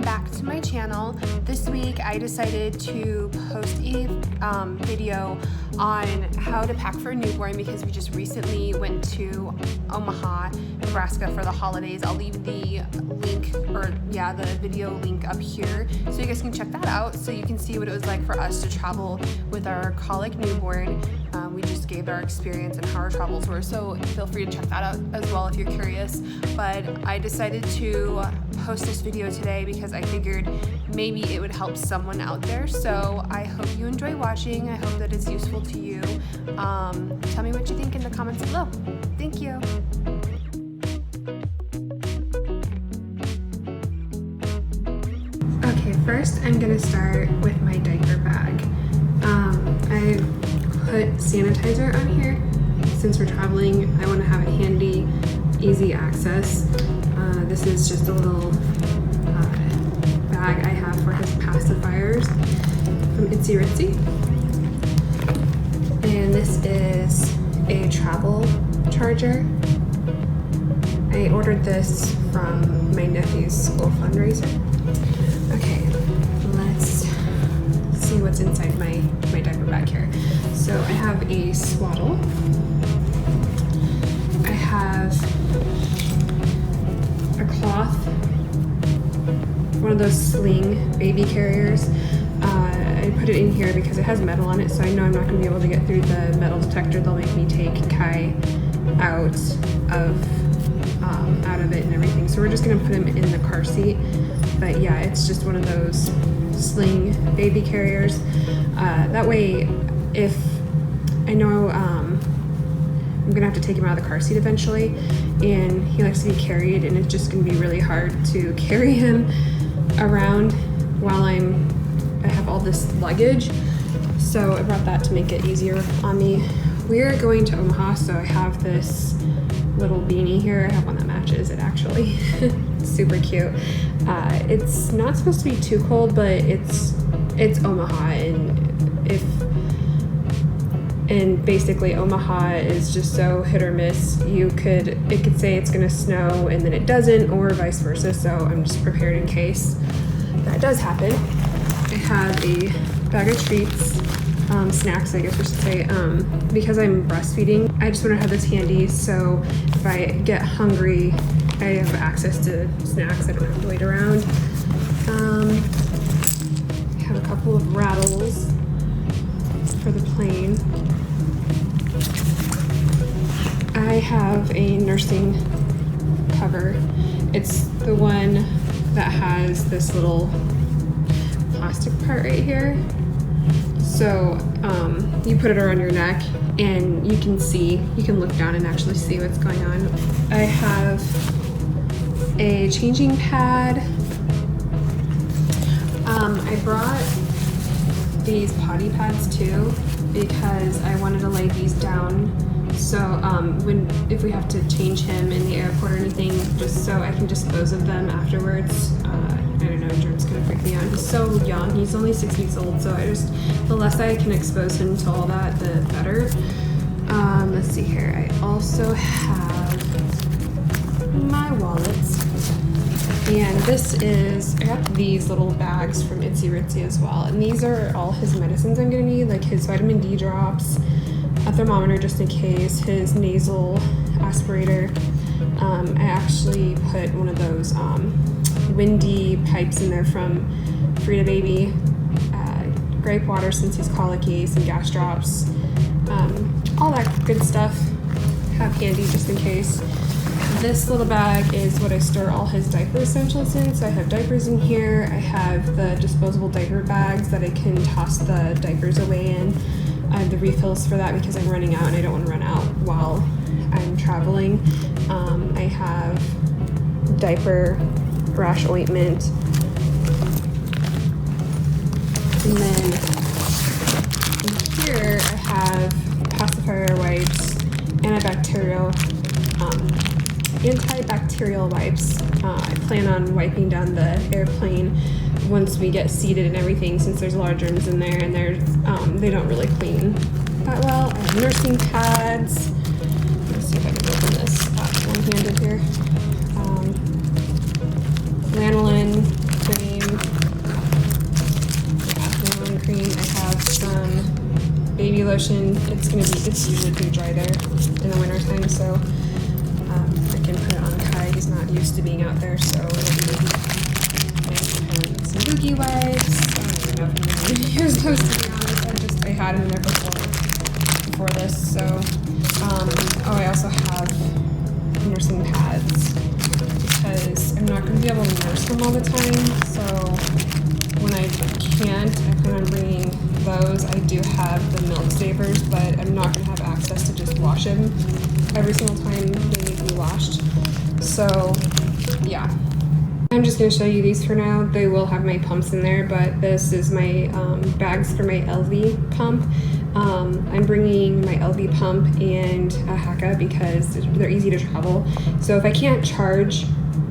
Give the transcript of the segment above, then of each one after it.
back to my channel. This week I decided to post a video on how to pack for a newborn because we just recently went to Omaha, Nebraska for the holidays. I'll leave the link, the video link up here so you guys can check that out so you can see what it was like for us to travel with our colic newborn. We just gave our experience and how our travels were, so feel free to check that out as well if you're curious. But I decided to post this video today because I figured maybe it would help someone out there. So I hope you enjoy watching. I hope that it's useful to you. Tell me what you think in the comments below. Thank you. Okay, first I'm gonna start with my diaper bag. I put sanitizer on here. Since we're traveling, I want to have it handy, easy access. This is just a little bag I have for his pacifiers from Itsy Ritsy. And this is a travel charger. I ordered this from my nephew's school fundraiser. Okay, let's see what's inside my diaper bag here. So I have a swaddle. I have a cloth, one of those sling baby carriers. I put it in here because it has metal on it, so I know I'm not going to be able to get through the metal detector. They'll make me take Kai out of it and everything. So we're just going to put him in the car seat. But yeah, it's just one of those sling baby carriers. That way, if I know I'm gonna have to take him out of the car seat eventually, and he likes to be carried, and it's just gonna be really hard to carry him around while I have all this luggage. So I brought that to make it easier on me. We're going to Omaha, so I have this little beanie here. I have one that matches it actually. It's super cute. It's not supposed to be too cold, but it's Omaha, and basically Omaha is just so hit or miss. It could say it's gonna snow and then it doesn't, or vice versa. So I'm just prepared in case that does happen. I have a bag of treats, snacks I guess we should say, because I'm breastfeeding. I just want to have this handy so if I get hungry I have access to snacks. I don't have to wait around. I have a couple of rattles for the plane. I have a nursing cover. It's the one that has this little plastic part right here. So you put it around your neck and you can look down and actually see what's going on. I have a changing pad. I brought these potty pads too because I wanted to lay these down so if we have to change him in the airport or anything, just so I can dispose of them afterwards. I don't know, Jordan's gonna freak me out. He's so young, he's only 6 weeks old, so the less I can expose him to all that, the better. Let's see here, I also have my wallets. And I got these little bags from Itsy Ritsy as well. And these are all his medicines I'm gonna need, like his vitamin D drops, a thermometer just in case, his nasal aspirator. I actually put one of those windy pipes in there from Frida Baby, grape water since he's colicky, some gas drops, all that good stuff. Have handy just in case. This little bag is what I store all his diaper essentials in. So I have diapers in here. I have the disposable diaper bags that I can toss the diapers away in. I have the refills for that because I'm running out and I don't want to run out while I'm traveling. I have diaper rash ointment. And then in here I have pacifier wipes, antibacterial wipes. I plan on wiping down the airplane once we get seated and everything, since there's a lot of germs in there and they don't really clean that well. I have nursing pads. Let's see if I can open this one-handed here. Lanolin cream. lotion, it's usually pretty dry there in the winter time, so I can put it on Kai. He's not used to being out there, so it'll be nice. And some Boogie wipes. I don't even know if I'm going to use those, to be honest. I had them in there before this, so I also have nursing pads because I'm not going to be able to nurse him all the time, so when I can't, I plan on bringing those. I do have the milk savers, but I'm not going to have access to just wash him every single time they need to be washed. So yeah, I'm just going to show you these for now. They will have my pumps in there, but this is my bags for my LV pump. I'm bringing my LV pump and a Haka because they're easy to travel. So if I can't charge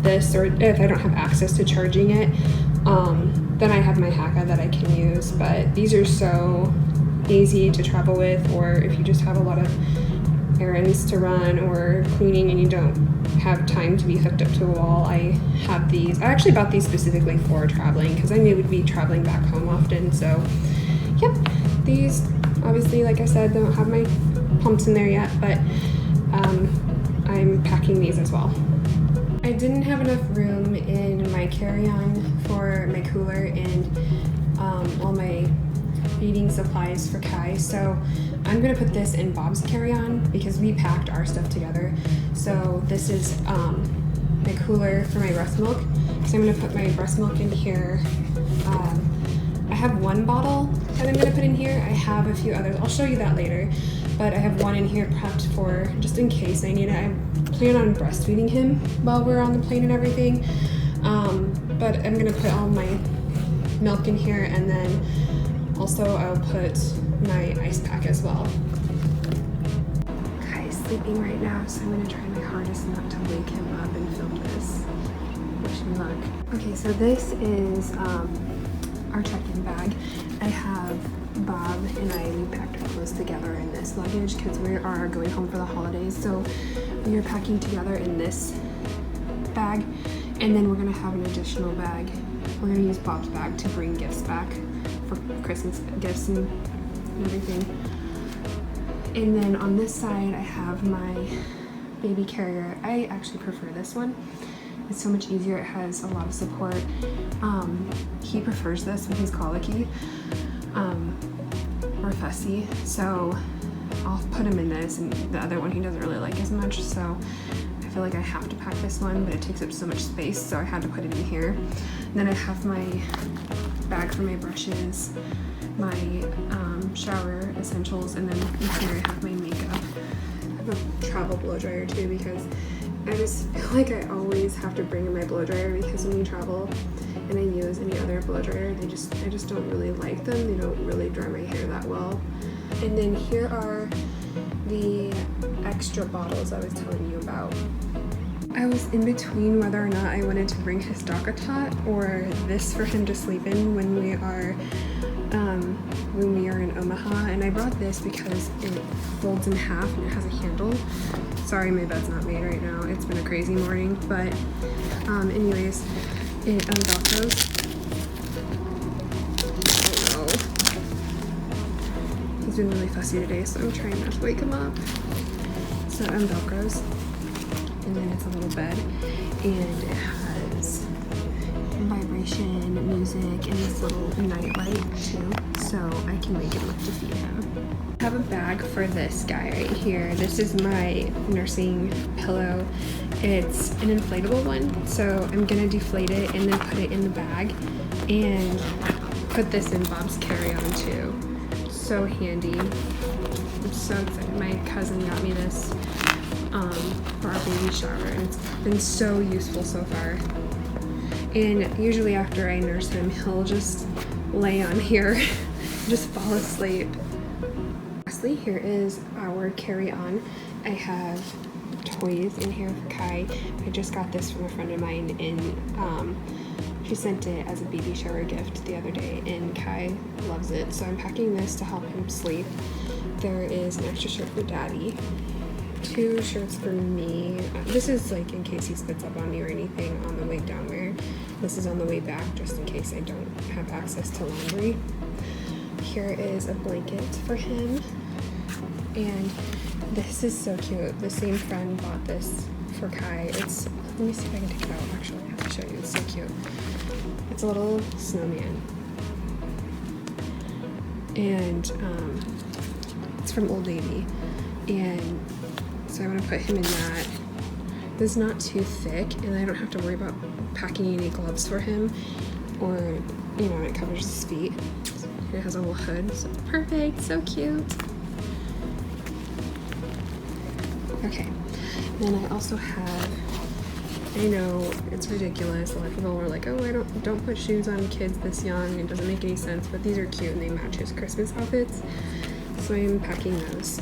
this, or if I don't have access to charging it, then I have my Haka that I can use. But these are so easy to travel with, or if you just have a lot of errands to run or cleaning and you don't have time to be hooked up to a wall, I have these. I actually bought these specifically for traveling because I knew we'd be traveling back home often. So yep, these obviously, like I said, don't have my pumps in there yet, but I'm packing these as well. I didn't have enough room in my carry-on for my cooler and all my feeding supplies for Kai, so I'm gonna put this in Bob's carry-on because we packed our stuff together. So this is my cooler for my breast milk, so I'm gonna put my breast milk in here. I have one bottle that I'm gonna put in here. I have a few others. I'll show you that later, but I have one in here prepped for just in case I need it. I plan on breastfeeding him while we're on the plane and everything, but I'm gonna put all my milk in here, and then also I'll put my ice pack as well. Kai's sleeping right now, so I'm gonna try my hardest not to wake him up and film this. Wish me luck. Okay, so this is our check-in bag. I have Bob and we packed our clothes together in this luggage because we are going home for the holidays. So we are packing together in this bag, and then we're gonna have an additional bag. We're gonna use Bob's bag to bring gifts back for Christmas gifts and everything. And then on this side, I have my baby carrier. I actually prefer this one. It's so much easier. It has a lot of support. He prefers this when he's colicky or fussy, so I'll put him in this, and the other one he doesn't really like as much, so I feel like I have to pack this one, but it takes up so much space, so I had to put it in here. And then I have my bag for my brushes, my shower essentials, and then in here I have my makeup. I have a travel blow dryer too because I just feel like I always have to bring in my blow dryer because when you travel and I use any other blow dryer, I just don't really like them. They don't really dry my hair that well. And then here are the extra bottles I was telling you about. I was in between whether or not I wanted to bring his DockATot or this for him to sleep in when we are in Omaha, and I brought this because it folds in half and it has a handle. Sorry, my bed's not made right now. It's been a crazy morning, but anyways, it Velcros. Oh no. He's been really fussy today, so I'm trying not to wake him up. So it Velcros, and then it's a little bed, and it has vibration, music, and this little night light too, so I can wake him up to feed him. I have a bag for this guy right here. This is my nursing pillow. It's an inflatable one, so I'm gonna deflate it and then put it in the bag and put this in Bob's carry-on too. So handy. I'm so excited. My cousin got me this for our baby shower, and it's been so useful so far. And usually after I nurse him, he'll just lay on here, just fall asleep. Lastly, here is our carry-on. I have toys in here for Kai. I just got this from a friend of mine, and she sent it as a baby shower gift the other day, and Kai loves it. So I'm packing this to help him sleep. There is an extra shirt for Daddy. 2 shirts for me. This is like in case he spits up on me or anything on the way down there. This is on the way back just in case I don't have access to laundry. Here is a blanket for him. And this is so cute. The same friend bought this for Kai. Let me see if I can take it out. Actually, I have to show you. It's so cute. It's a little snowman. And it's from Old Navy. And so I want to put him in that. It's not too thick, and I don't have to worry about packing any gloves for him, or, you know, it covers his feet. It has a little hood, so perfect, so cute. Okay, then I also have, I know it's ridiculous, a lot of people were like, oh, don't put shoes on kids this young, it doesn't make any sense, but these are cute and they match his Christmas outfits, so I'm packing those.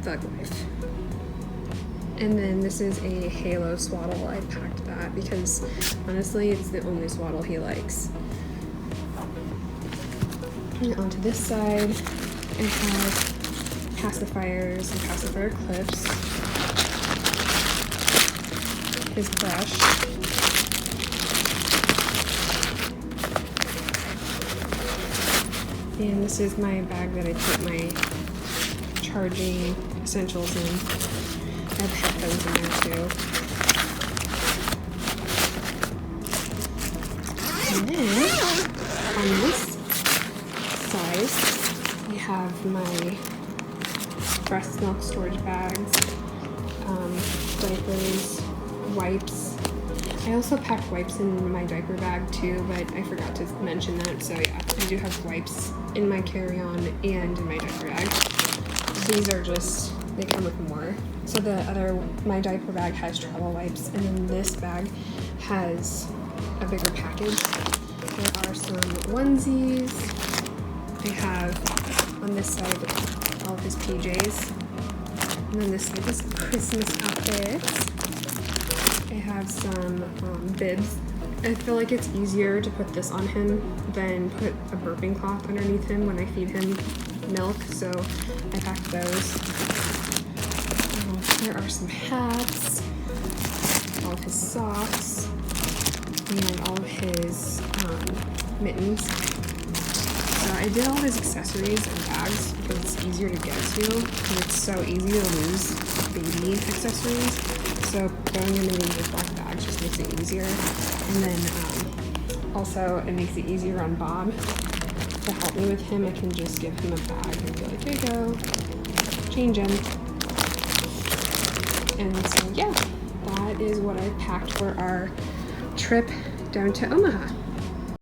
Thug Life. And then this is a Halo swaddle. I packed that because honestly it's the only swaddle he likes. And onto this side I have pacifiers and pacifier clips, his brush, and this is my bag that I put my charging essentials in. I have headphones in there too. And then on this side, I have my breast milk storage bags, diapers, wipes. I also packed wipes in my diaper bag too, but I forgot to mention that. So yeah, I do have wipes in my carry-on and in my diaper bag. These are just, they come with more. So my diaper bag has travel wipes, and then this bag has a bigger package. There are some onesies. I have on this side all of his PJs, and then this side is Christmas outfits. I have some bibs. I feel like it's easier to put this on him than put a burping cloth underneath him when I feed him milk, so I packed those. There are some hats, all of his socks, and all of his mittens. So I did all of his accessories and bags because it's easier to get to, and it's so easy to lose baby accessories. So throwing them in these black bags just makes it easier. And then also it makes it easier on Bob to help me with him. I can just give him a bag and be like, here you go, change him. And so yeah, that is what I packed for our trip down to Omaha.